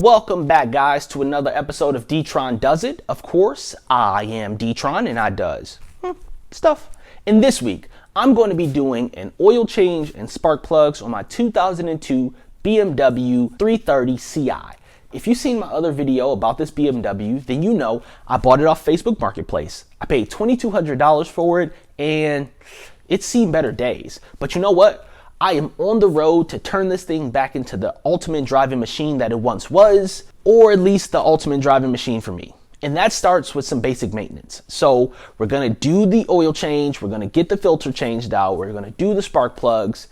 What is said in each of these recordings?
Welcome back, guys, to another episode of D-Tron Does It. Of course, I am D-Tron and I does stuff. And this week, I'm going to be doing an oil change and spark plugs on my 2002 BMW 330i. If you've seen my other video about this BMW, then you know I bought it off Facebook Marketplace. I paid $2,200 for it and it's seen better days. But you know what? I am on the road to turn this thing back into the ultimate driving machine that it once was, or at least the ultimate driving machine for me. And that starts with some basic maintenance. So we're gonna do the oil change, we're gonna get the filter changed out, we're gonna do the spark plugs,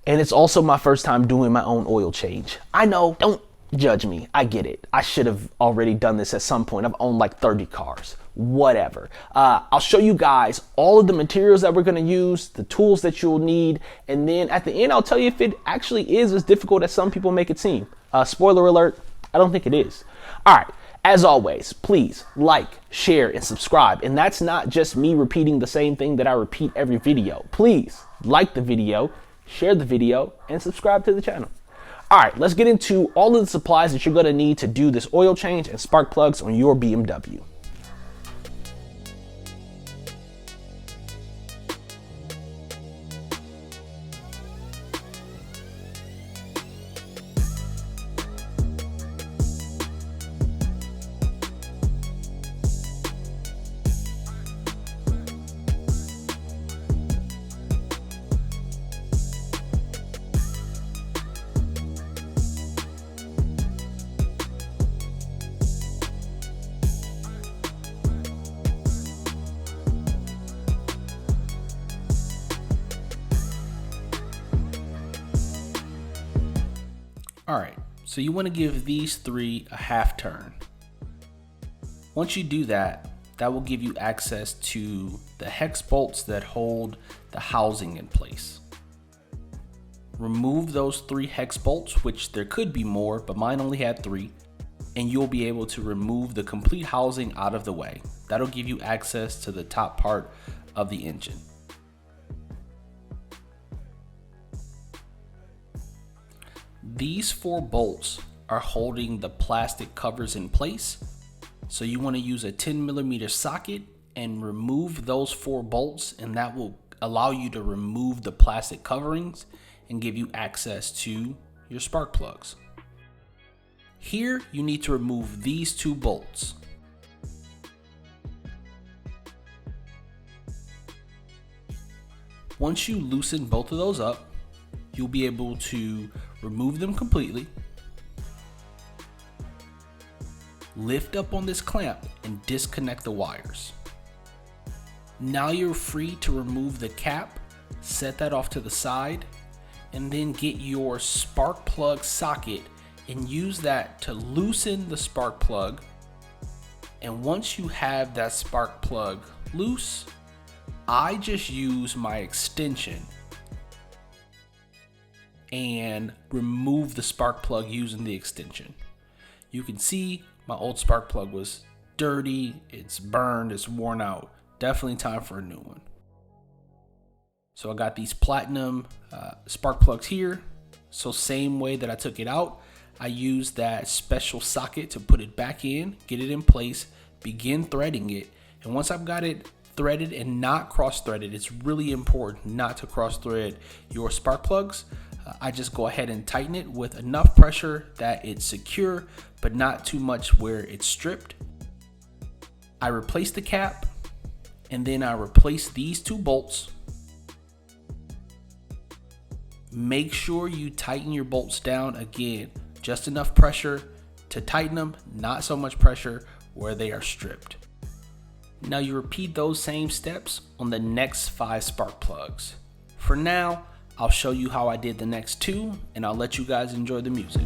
and it's also my first time doing my own oil change. I know, don't judge me, I get it. I should have already done this at some point. I've owned like 30 cars. Whatever. I'll show you guys all of the materials that we're going to use, the tools that you'll need, and then at the end I'll tell you if it actually is as difficult as some people make it seem. Spoiler alert, I don't think it is. Alright, as always, please like, share, and subscribe. And that's not just me repeating the same thing that I repeat every video. Please like the video, share the video, and subscribe to the channel. Alright, let's get into all of the supplies that you're going to need to do this oil change and spark plugs on your BMW. Alright, so you want to give these three a half turn. Once you do that, that will give you access to the hex bolts that hold the housing in place. Remove those 3 hex bolts, which there could be more, but mine only had 3, and you'll be able to remove the complete housing out of the way. That'll give you access to the top part of the engine. These 4 bolts are holding the plastic covers in place, so you want to use a 10mm socket and remove those 4 bolts, and that will allow you to remove the plastic coverings and give you access to your spark plugs. Here you need to remove these 2 bolts. Once you loosen both of those up, you'll be able to remove them completely, lift up on this clamp and disconnect the wires. Now you're free to remove the cap, set that off to the side, and then get your spark plug socket and use that to loosen the spark plug. And once you have that spark plug loose, I just use my extension and remove the spark plug using the extension. You can see my old spark plug was dirty, it's burned, it's worn out. Definitely time for a new one. So I got these platinum spark plugs here. So same way that I took it out, I used that special socket to put it back in, get it in place, begin threading it. And once I've got it threaded and not cross threaded, it's really important not to cross thread your spark plugs. I just go ahead and tighten it with enough pressure that it's secure, but not too much where it's stripped. I replace the cap, and then I replace these 2 bolts. Make sure you tighten your bolts down again, just enough pressure to tighten them, not so much pressure where they are stripped. Now you repeat those same steps on the next 5 spark plugs. For now, I'll show you how I did the next 2, and I'll let you guys enjoy the music.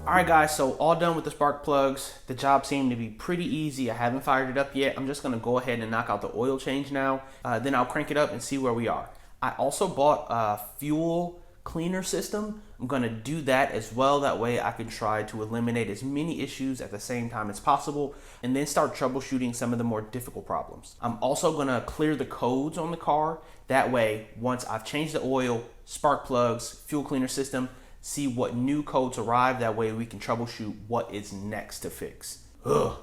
Alright guys, so all done with the spark plugs. The job seemed to be pretty easy. I haven't fired it up yet. I'm just going to go ahead and knock out the oil change now. Then I'll crank it up and see where we are. I also bought a fuel cleaner system. I'm going to do that as well. That way I can try to eliminate as many issues at the same time as possible and then start troubleshooting some of the more difficult problems. I'm also going to clear the codes on the car. That way, once I've changed the oil, spark plugs, fuel cleaner system, see what new codes arrive. That way we can troubleshoot what is next to fix. Ugh.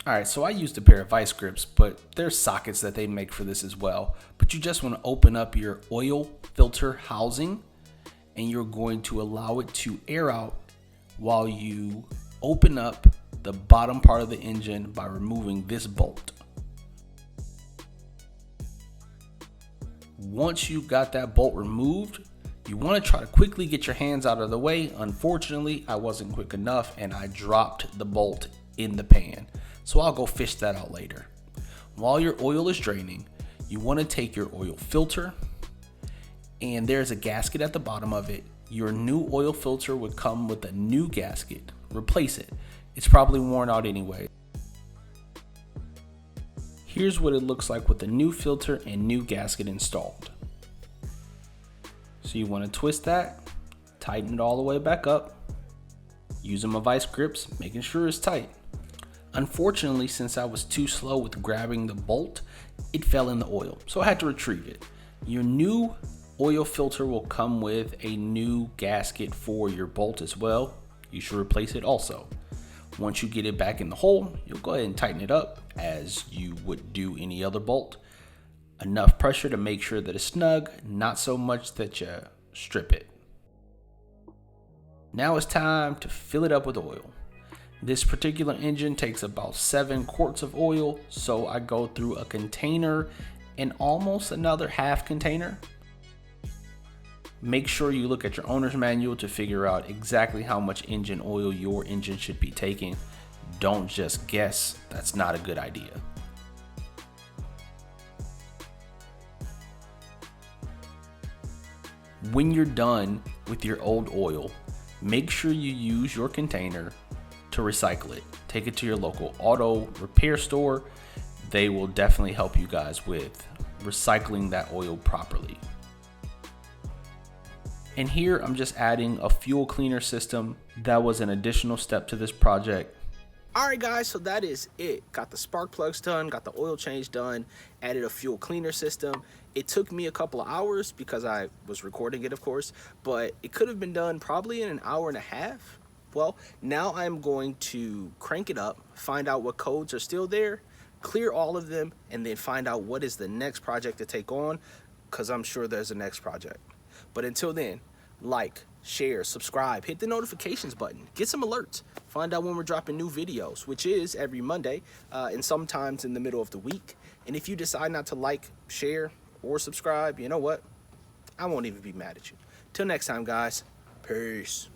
Alright, so I used a pair of vice grips, but there's sockets that they make for this as well. But you just want to open up your oil filter housing and you're going to allow it to air out while you open up the bottom part of the engine by removing this bolt. Once you got that bolt removed, you want to try to quickly get your hands out of the way. Unfortunately, I wasn't quick enough and I dropped the bolt in the pan. So I'll go fish that out later. While your oil is draining, you want to take your oil filter and there's a gasket at the bottom of it. Your new oil filter would come with a new gasket. Replace it. It's probably worn out anyway. Here's what it looks like with the new filter and new gasket installed. So you want to twist that, tighten it all the way back up, using my vice grips, making sure it's tight. Unfortunately, since I was too slow with grabbing the bolt, it fell in the oil, so I had to retrieve it. Your new oil filter will come with a new gasket for your bolt as well. You should replace it also. Once you get it back in the hole, you'll go ahead and tighten it up as you would do any other bolt. Enough pressure to make sure that it's snug, not so much that you strip it. Now it's time to fill it up with oil. This particular engine takes about 7 quarts of oil, so I go through a container and almost another half container. Make sure you look at your owner's manual to figure out exactly how much engine oil your engine should be taking. Don't just guess, that's not a good idea. When you're done with your old oil, make sure you use your container to recycle it. Take it to your local auto repair store. They will definitely help you guys with recycling that oil properly. And here I'm just adding a fuel cleaner system. That was an additional step to this project. Alright guys, so that is it. Got the spark plugs done, got the oil change done, added a fuel cleaner system. It took me a couple of hours because I was recording it, of course, but it could have been done probably in an hour and a half. Well, now I'm going to crank it up, find out what codes are still there, clear all of them, and then find out what is the next project to take on, because I'm sure there's a next project. But until then, like, share, subscribe, hit the notifications button, get some alerts, find out when we're dropping new videos, which is every Monday and sometimes in the middle of the week. And if you decide not to like, share, or subscribe, you know what? I won't even be mad at you. Till next time, guys. Peace.